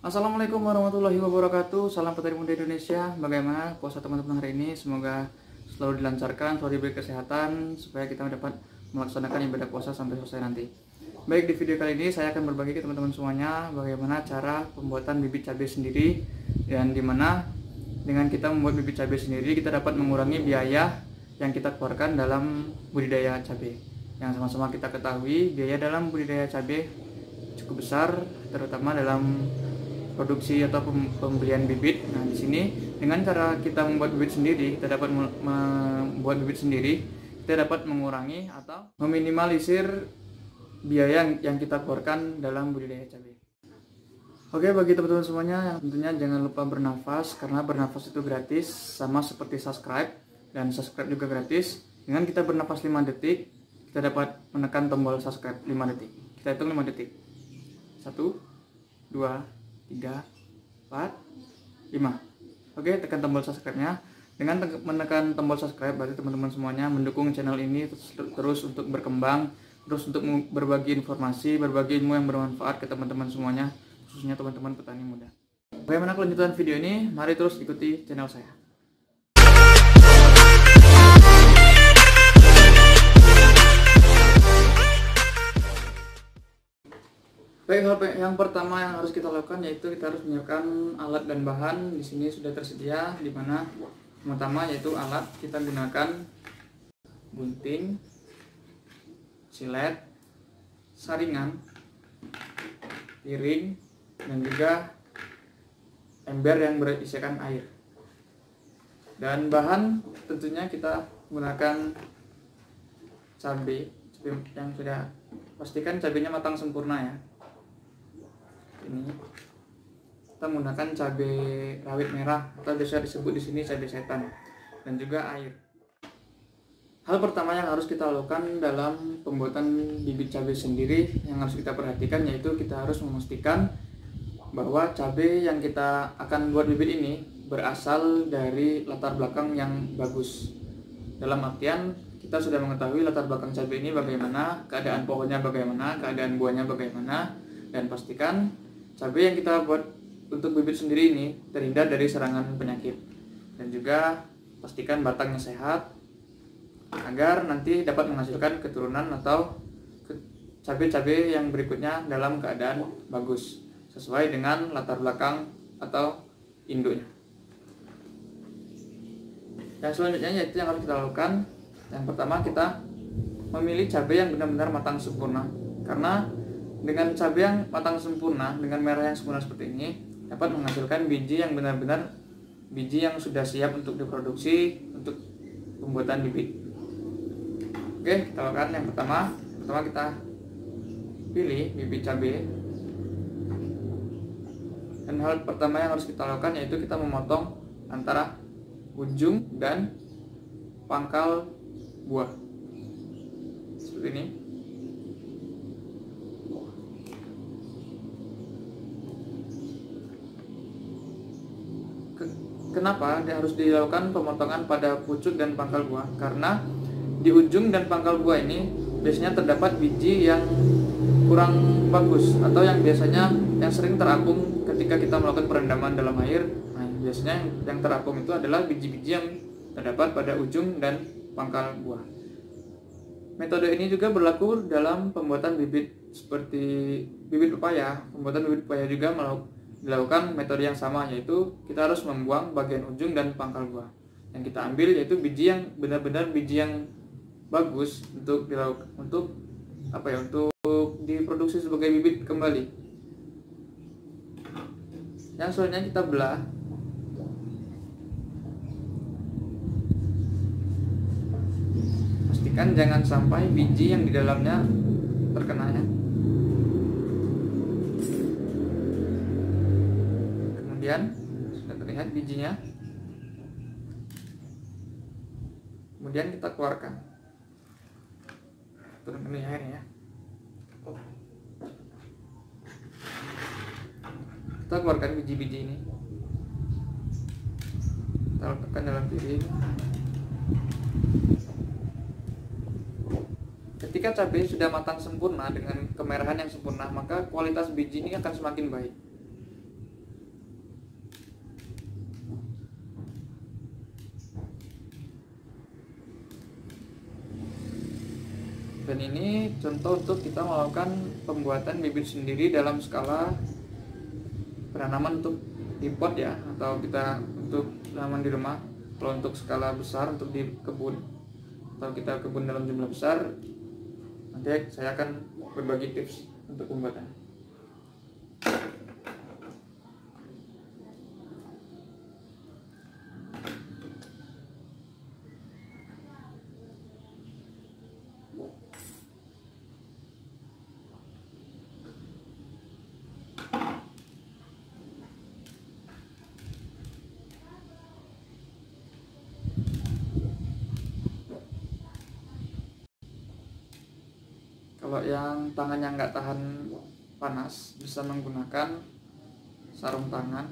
Assalamualaikum warahmatullahi wabarakatuh. Salam petani muda Indonesia. Bagaimana puasa teman-teman hari ini? Semoga selalu dilancarkan, selalu diberi kesehatan supaya kita dapat melaksanakan ibadah puasa sampai selesai nanti. Baik, di video kali ini saya akan berbagi ke teman-teman semuanya bagaimana cara pembuatan bibit cabai sendiri, dan dimana dengan kita membuat bibit cabai sendiri kita dapat mengurangi biaya yang kita keluarkan dalam budidaya cabai. Yang sama-sama kita ketahui, biaya dalam budidaya cabai cukup besar, terutama dalam produksi atau pembelian bibit. Nah, di sini dengan cara kita membuat bibit sendiri, kita dapat membuat bibit sendiri, kita dapat mengurangi atau meminimalisir biaya yang kita keluarkan dalam budidaya cabai. Oke, bagi teman-teman semuanya yang tentunya jangan lupa bernafas, karena bernafas itu gratis, sama seperti subscribe, dan subscribe juga gratis. Dengan kita bernafas 5 detik, kita dapat menekan tombol subscribe 5 detik. Kita hitung 5 detik. 1, 2, 3, 4, 5. Oke, tekan tombol subscribe-nya. Dengan menekan tombol subscribe, berarti teman-teman semuanya mendukung channel ini terus untuk berkembang, terus untuk berbagi informasi, berbagi ilmu yang bermanfaat ke teman-teman semuanya, khususnya teman-teman petani muda. Bagaimana kelanjutan video ini? Mari terus ikuti channel saya. Baik, hal yang pertama yang harus kita lakukan yaitu kita harus menyiapkan alat dan bahan. Di sini sudah tersedia, di mana pertama yaitu alat, kita gunakan gunting, silet, saringan, piring, dan juga ember yang berisikan air. Dan bahan tentunya kita gunakan cabai yang sudah, pastikan cabainya matang sempurna ya. Ini kita menggunakan cabai rawit merah atau biasa disebut di sini cabai setan, dan juga air. Hal pertama yang harus kita lakukan dalam pembuatan bibit cabai sendiri yang harus kita perhatikan yaitu kita harus memastikan bahwa cabai yang kita akan buat bibit ini berasal dari latar belakang yang bagus. Dalam artian kita sudah mengetahui latar belakang cabai ini bagaimana, keadaan pohonnya bagaimana, keadaan buahnya bagaimana, dan pastikan cabai yang kita buat untuk bibit sendiri ini terhindar dari serangan penyakit, dan juga pastikan batangnya sehat agar nanti dapat menghasilkan keturunan atau cabai-cabai yang berikutnya dalam keadaan bagus sesuai dengan latar belakang atau induknya. Yang selanjutnya yaitu yang harus kita lakukan, yang pertama kita memilih cabai yang benar-benar matang sempurna, karena dengan cabai yang matang sempurna, dengan merah yang sempurna seperti ini dapat menghasilkan biji yang benar-benar biji yang sudah siap untuk diproduksi untuk pembuatan bibit. Oke, kita lakukan yang pertama kita pilih bibit cabai. Dan hal pertama yang harus kita lakukan yaitu kita memotong antara ujung dan pangkal buah seperti ini. Kenapa harus dilakukan pemotongan pada pucuk dan pangkal buah? Karena di ujung dan pangkal buah ini biasanya terdapat biji yang kurang bagus atau yang biasanya yang sering terapung ketika kita melakukan perendaman dalam air. Nah, biasanya yang terapung itu adalah biji-biji yang terdapat pada ujung dan pangkal buah. Metode ini juga berlaku dalam pembuatan bibit seperti bibit pepaya. Pembuatan bibit pepaya juga dilakukan metode yang sama, yaitu kita harus membuang bagian ujung dan pangkal buah. Yang kita ambil yaitu biji yang benar-benar biji yang bagus untuk diproduksi sebagai bibit kembali. Yang selanjutnya kita belah. Pastikan jangan sampai biji yang di dalamnya terkena ya. Kemudian sudah terlihat bijinya. Kemudian kita keluarkan. Turunkan ini airnya ya. Kita keluarkan biji-biji ini, kita letakkan dalam piring. Ketika cabai sudah matang sempurna dengan kemerahan yang sempurna, maka kualitas biji ini akan semakin baik. Dan ini contoh untuk kita melakukan pembuatan bibit sendiri dalam skala penanaman untuk di pot ya, atau kita untuk tanaman di rumah. Kalau untuk skala besar untuk di kebun atau kita kebun dalam jumlah besar, nanti saya akan berbagi tips untuk pembuatan. Kalau yang tangannya nggak tahan panas, bisa menggunakan sarung tangan.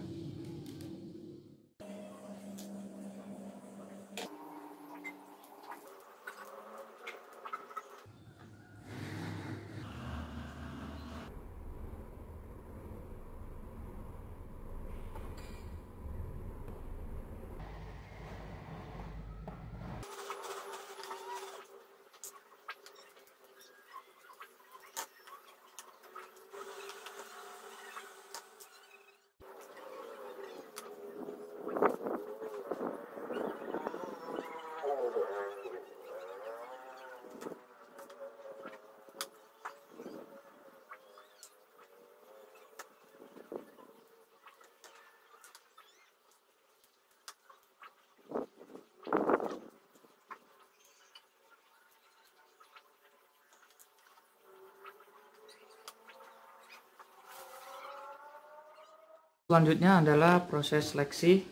Selanjutnya adalah proses seleksi.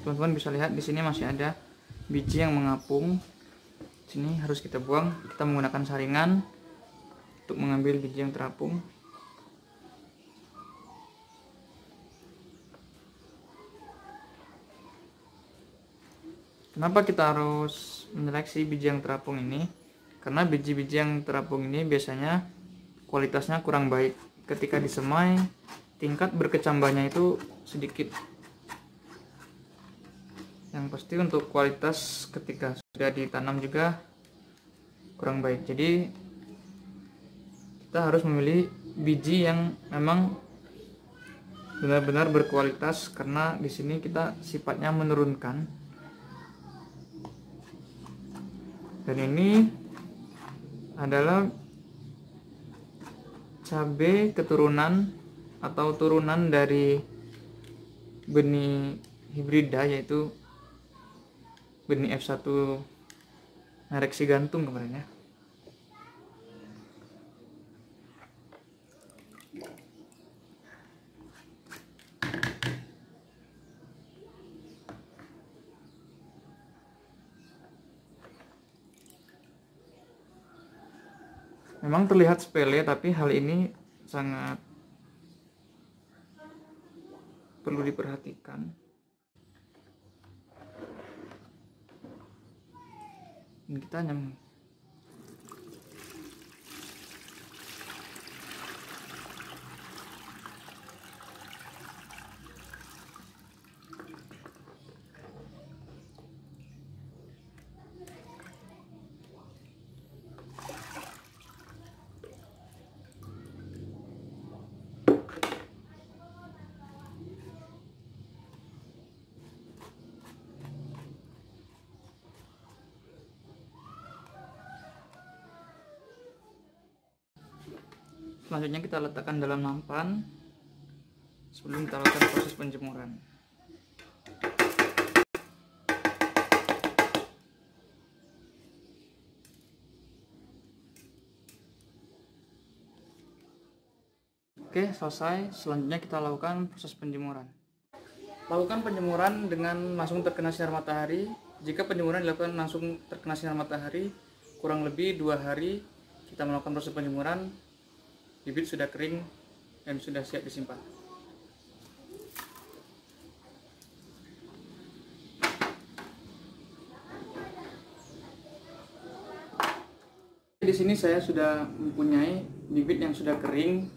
Teman-teman bisa lihat di sini masih ada biji yang mengapung. Sini harus kita buang. Kita menggunakan saringan untuk mengambil biji yang terapung. Kenapa kita harus menyeleksi biji yang terapung ini? Karena biji-biji yang terapung ini biasanya kualitasnya kurang baik. Ketika disemai, tingkat berkecambahnya itu sedikit. Yang pasti untuk kualitas ketika sudah ditanam juga kurang baik. Jadi kita harus memilih biji yang memang benar-benar berkualitas, karena di sini kita sifatnya menurunkan. Dan ini adalah cabai keturunan atau turunan dari benih hibrida, yaitu benih F1 merek si gantung kemarin ya. Memang terlihat sepele, tapi hal ini sangat perlu diperhatikan. Dan kita hanya selanjutnya kita letakkan dalam nampan sebelum kita lakukan proses penjemuran. Oke, selesai. Selanjutnya kita lakukan proses penjemuran. Lakukan penjemuran dengan langsung terkena sinar matahari. Jika penjemuran dilakukan langsung terkena sinar matahari, kurang lebih 2 hari kita melakukan proses penjemuran, bibit sudah kering dan sudah siap disimpan. Di di sini saya sudah mempunyai bibit yang sudah kering,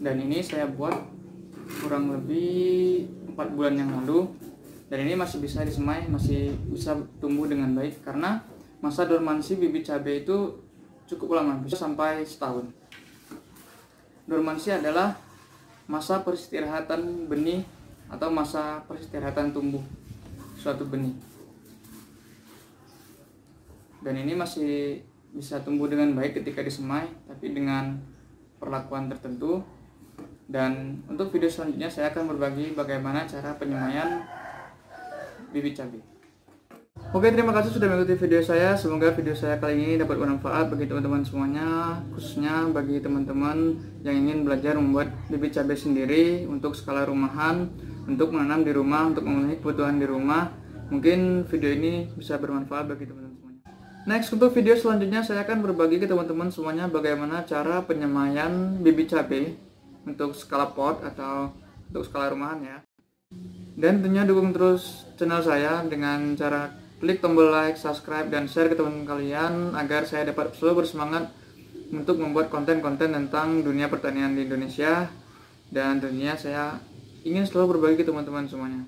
dan ini saya buat kurang lebih 4 bulan yang lalu, dan ini masih bisa disemai, masih bisa tumbuh dengan baik karena masa dormansi bibit cabai itu cukup lama, bisa sampai setahun. Dormansi adalah masa peristirahatan benih atau masa peristirahatan tumbuh suatu benih. Dan ini masih bisa tumbuh dengan baik ketika disemai, tapi dengan perlakuan tertentu. Dan untuk video selanjutnya saya akan berbagi bagaimana cara penyemaian bibit cabai. Oke, terima kasih sudah mengikuti video saya. Semoga video saya kali ini dapat bermanfaat bagi teman-teman semuanya, khususnya bagi teman-teman yang ingin belajar membuat bibit cabai sendiri untuk skala rumahan, untuk menanam di rumah, untuk memenuhi kebutuhan di rumah. Mungkin video ini bisa bermanfaat bagi teman-teman semuanya. Next, untuk video selanjutnya saya akan berbagi ke teman-teman semuanya bagaimana cara penyemaian bibit cabai untuk skala pot atau untuk skala rumahan ya. Dan tentunya dukung terus channel saya dengan cara klik tombol like, subscribe, dan share ke teman-teman kalian agar saya dapat selalu bersemangat untuk membuat konten-konten tentang dunia pertanian di Indonesia. Dan tentunya saya ingin selalu berbagi ke teman-teman semuanya.